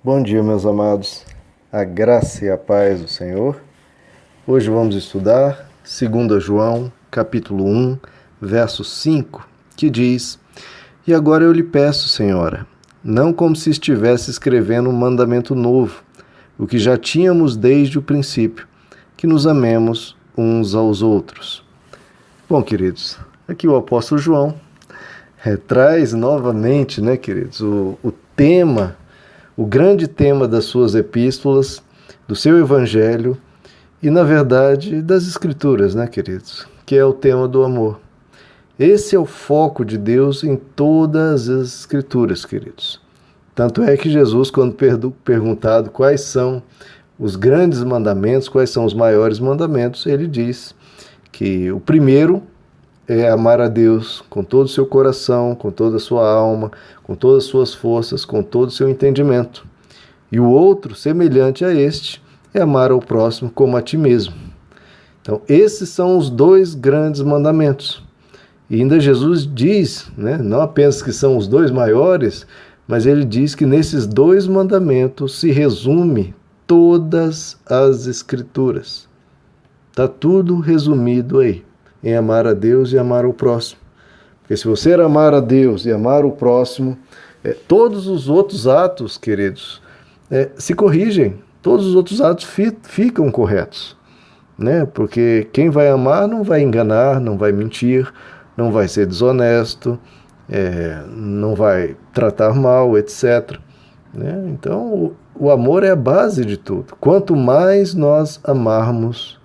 Bom dia, meus amados. A graça e a paz do Senhor. Hoje vamos estudar 2 João, capítulo 1, verso 5, que diz: E agora eu lhe peço, Senhora, não como se estivesse escrevendo um mandamento novo, o que já tínhamos desde o princípio, que nos amemos uns aos outros. Bom, queridos, aqui o apóstolo João traz novamente, queridos, o tema, o grande tema das suas epístolas, do seu evangelho e, na verdade, das escrituras, queridos, que é o tema do amor. Esse é o foco de Deus em todas as escrituras, queridos. Tanto é que Jesus, quando perguntado quais são os grandes mandamentos, quais são os maiores mandamentos, ele diz que o primeiro é amar a Deus com todo o seu coração, com toda a sua alma, com todas as suas forças, com todo o seu entendimento. E o outro, semelhante a este, é amar ao próximo como a ti mesmo. Então, esses são os dois grandes mandamentos. E ainda Jesus diz, não apenas que são os dois maiores, mas ele diz que nesses dois mandamentos se resume todas as escrituras. Está tudo resumido aí, em amar a Deus e amar o próximo. Porque se você amar a Deus e amar o próximo, todos os outros atos, queridos, se corrigem. Todos os outros atos ficam corretos. Porque quem vai amar não vai enganar, não vai mentir, não vai ser desonesto, não vai tratar mal, etc. Então, o amor é a base de tudo. Quanto mais nós amarmos,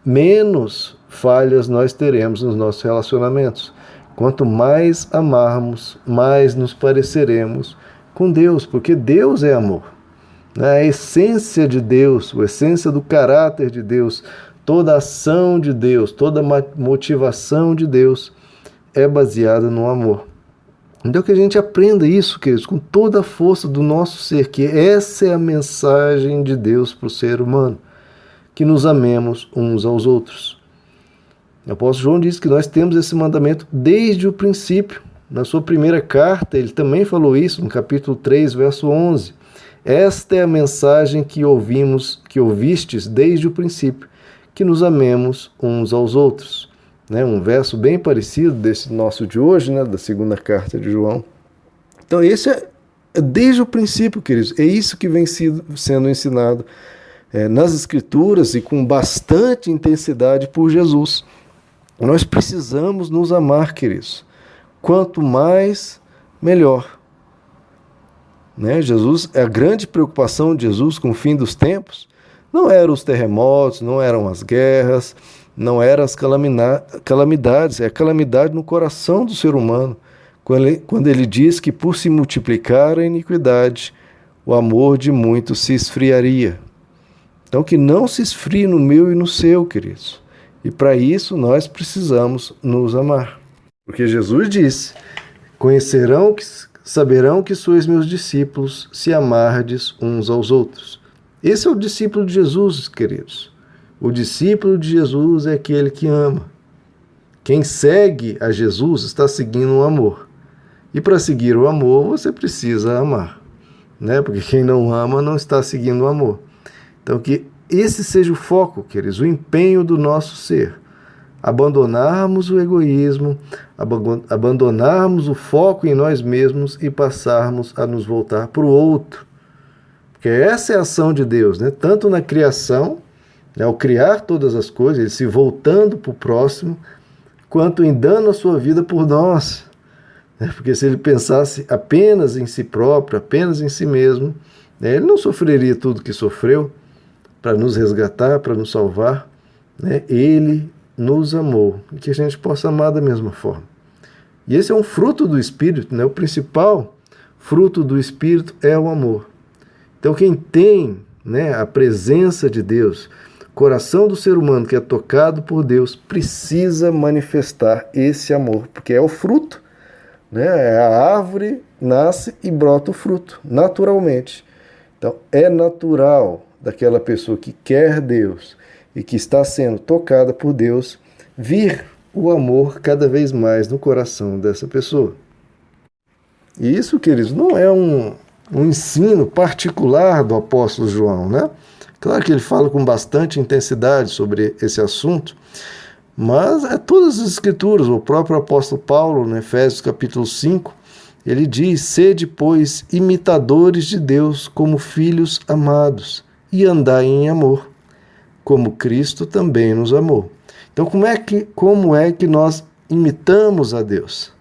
menos falhas nós teremos nos nossos relacionamentos. Quanto mais amarmos, mais nos pareceremos com Deus, porque Deus é amor. A essência de Deus, a essência do caráter de Deus, toda a ação de Deus, toda a motivação de Deus é baseada no amor. Então que a gente aprenda isso, queridos, com toda a força do nosso ser, que essa é a mensagem de Deus para o ser humano, que nos amemos uns aos outros. O apóstolo João diz que nós temos esse mandamento desde o princípio. Na sua primeira carta, ele também falou isso, no capítulo 3, verso 11. Esta é a mensagem que ouvistes desde o princípio, que nos amemos uns aos outros. Um verso bem parecido desse nosso de hoje, da segunda carta de João. Então esse é desde o princípio, queridos. É isso que vem sendo ensinado nas Escrituras e com bastante intensidade por Jesus. Nós precisamos nos amar, queridos. Quanto mais, melhor. Jesus, a grande preocupação de Jesus com o fim dos tempos não eram os terremotos, não eram as guerras, não eram as calamidades, é a calamidade no coração do ser humano, quando ele diz que por se multiplicar a iniquidade, o amor de muitos se esfriaria. Então que não se esfrie no meu e no seu, queridos. E para isso nós precisamos nos amar. Porque Jesus disse: saberão que sois meus discípulos, se amardes uns aos outros. Esse é o discípulo de Jesus, queridos. O discípulo de Jesus é aquele que ama. Quem segue a Jesus está seguindo o amor. E para seguir o amor, você precisa amar. Porque quem não ama não está seguindo o amor. Então que esse seja o foco, queridos, o empenho do nosso ser. Abandonarmos o egoísmo, abandonarmos o foco em nós mesmos e passarmos a nos voltar para o outro. Porque essa é a ação de Deus, tanto na criação, ao criar todas as coisas, ele se voltando para o próximo, quanto em dando a sua vida por nós. Porque se ele pensasse apenas em si próprio, apenas em si mesmo, ele não sofreria tudo que sofreu para nos resgatar, para nos salvar. Ele nos amou, e que a gente possa amar da mesma forma. E esse é um fruto do Espírito, o principal fruto do Espírito é o amor. Então quem tem a presença de Deus, o coração do ser humano que é tocado por Deus, precisa manifestar esse amor, porque é o fruto. A árvore nasce e brota o fruto, naturalmente. Então é natural daquela pessoa que quer Deus e que está sendo tocada por Deus, vir o amor cada vez mais no coração dessa pessoa. E isso, queridos, não é um ensino particular do apóstolo João, né? Claro que ele fala com bastante intensidade sobre esse assunto, mas é todas as escrituras. O próprio apóstolo Paulo, no Efésios capítulo 5, ele diz: sede, pois, imitadores de Deus como filhos amados, e andai em amor, como Cristo também nos amou. Então, como é que nós imitamos a Deus?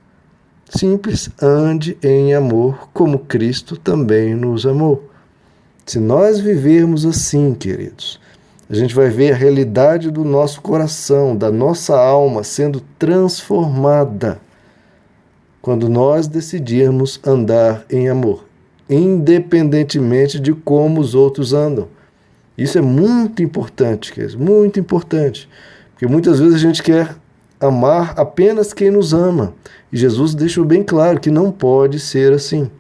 Simples: ande em amor, como Cristo também nos amou. Se nós vivermos assim, queridos, a gente vai ver a realidade do nosso coração, da nossa alma sendo transformada quando nós decidirmos andar em amor, independentemente de como os outros andam. Isso é muito importante, queridos, muito importante, porque muitas vezes a gente quer amar apenas quem nos ama, e Jesus deixou bem claro que não pode ser assim,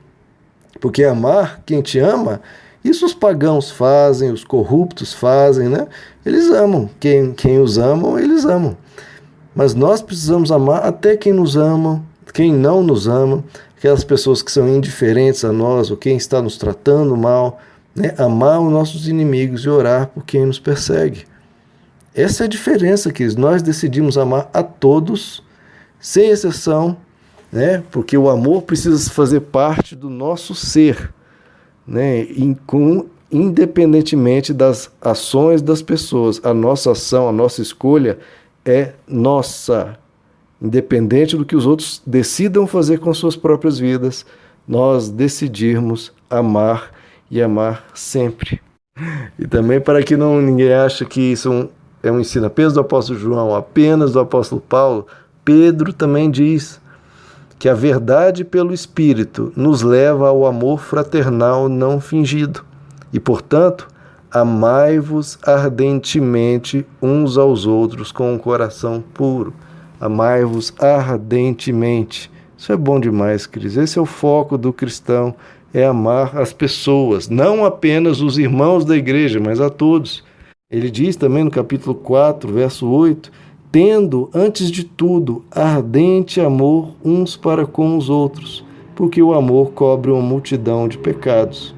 porque amar quem te ama, isso os pagãos fazem, os corruptos fazem, né? Eles amam. Quem os amam, eles amam. Mas nós precisamos amar até quem nos ama, quem não nos ama, aquelas pessoas que são indiferentes a nós, ou quem está nos tratando mal, né? Amar os nossos inimigos e orar por quem nos persegue. Essa é a diferença, que nós decidimos amar a todos, sem exceção, né? Porque o amor precisa fazer parte do nosso ser, né? Independentemente das ações das pessoas. A nossa ação, a nossa escolha é nossa. Independente do que os outros decidam fazer com suas próprias vidas, nós decidirmos amar e amar sempre. E também, para que ninguém ache que isso é um ensino apenas do apóstolo João, apenas do apóstolo Paulo, Pedro também diz que a verdade pelo Espírito nos leva ao amor fraternal não fingido. E, portanto, amai-vos ardentemente uns aos outros com um coração puro. Amai-vos ardentemente. Isso é bom demais, queridos. Esse é o foco do cristão, é amar as pessoas, não apenas os irmãos da igreja, mas a todos. Ele diz também no capítulo 4, verso 8, tendo, antes de tudo, ardente amor uns para com os outros, porque o amor cobre uma multidão de pecados.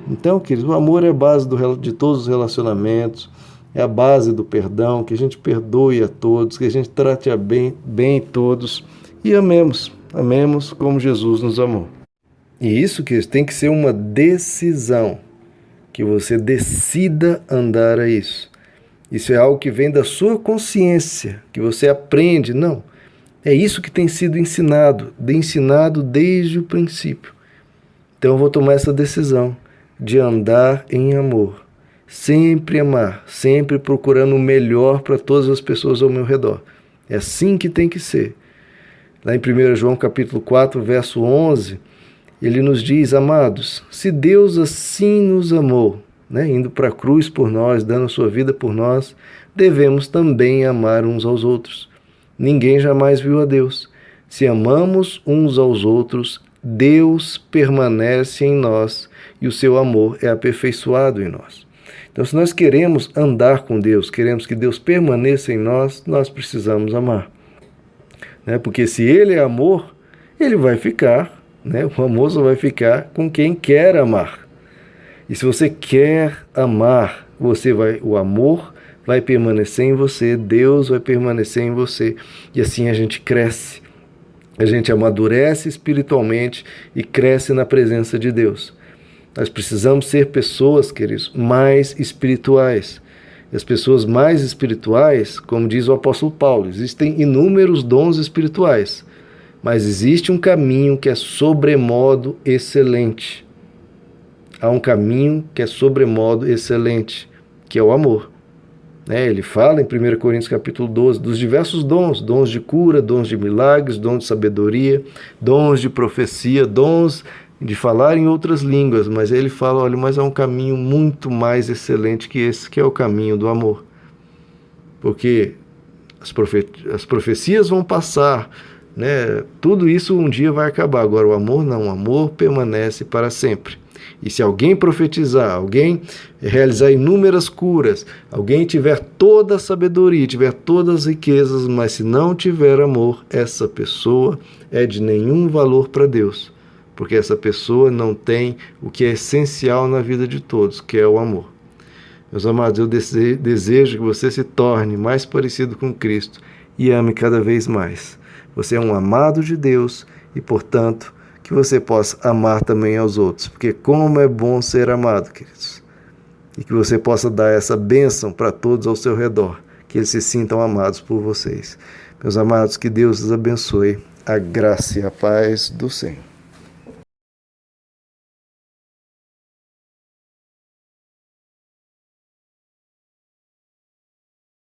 Então, queridos, o amor é a base de todos os relacionamentos, é a base do perdão, que a gente perdoe a todos, que a gente trate bem todos e amemos como Jesus nos amou. E isso, queridos, tem que ser uma decisão, que você decida andar a isso. Isso é algo que vem da sua consciência, que você aprende. Não, é isso que tem sido ensinado desde o princípio. Então eu vou tomar essa decisão de andar em amor, sempre amar, sempre procurando o melhor para todas as pessoas ao meu redor. É assim que tem que ser. Lá em 1 João capítulo 4, verso 11, ele nos diz: amados, se Deus assim nos amou, né, indo para a cruz por nós, dando a sua vida por nós, devemos também amar uns aos outros. Ninguém jamais viu a Deus. Se amamos uns aos outros, Deus permanece em nós e o seu amor é aperfeiçoado em nós. Então, se nós queremos andar com Deus, queremos que Deus permaneça em nós, nós precisamos amar. Né? Porque se Ele é amor, Ele vai ficar, né? O amor só vai ficar com quem quer amar. E se você quer amar, o amor vai permanecer em você, Deus vai permanecer em você. E assim a gente cresce, a gente amadurece espiritualmente e cresce na presença de Deus. Nós precisamos ser pessoas, queridos, mais espirituais. E as pessoas mais espirituais, como diz o apóstolo Paulo, existem inúmeros dons espirituais, mas existe um caminho que é sobremodo excelente. Há um caminho que é sobremodo excelente, que é o amor. Ele fala em 1 Coríntios capítulo 12 dos diversos dons de cura, dons de milagres, dons de sabedoria, dons de profecia, dons de falar em outras línguas, mas ele fala, olha, mas há um caminho muito mais excelente que esse, que é o caminho do amor. Porque as profecias vão passar, né? Tudo isso um dia vai acabar, agora o amor não, o amor permanece para sempre. E se alguém profetizar, alguém realizar inúmeras curas, alguém tiver toda a sabedoria, tiver todas as riquezas, mas se não tiver amor, essa pessoa é de nenhum valor para Deus. porque essa pessoa não tem o que é essencial na vida de todos, que é o amor. Meus amados, eu desejo que você se torne mais parecido com Cristo e ame cada vez mais. Você é um amado de Deus e, portanto, que você possa amar também aos outros, porque como é bom ser amado, queridos. E que você possa dar essa bênção para todos ao seu redor, que eles se sintam amados por vocês. Meus amados, que Deus os abençoe. A graça e a paz do Senhor.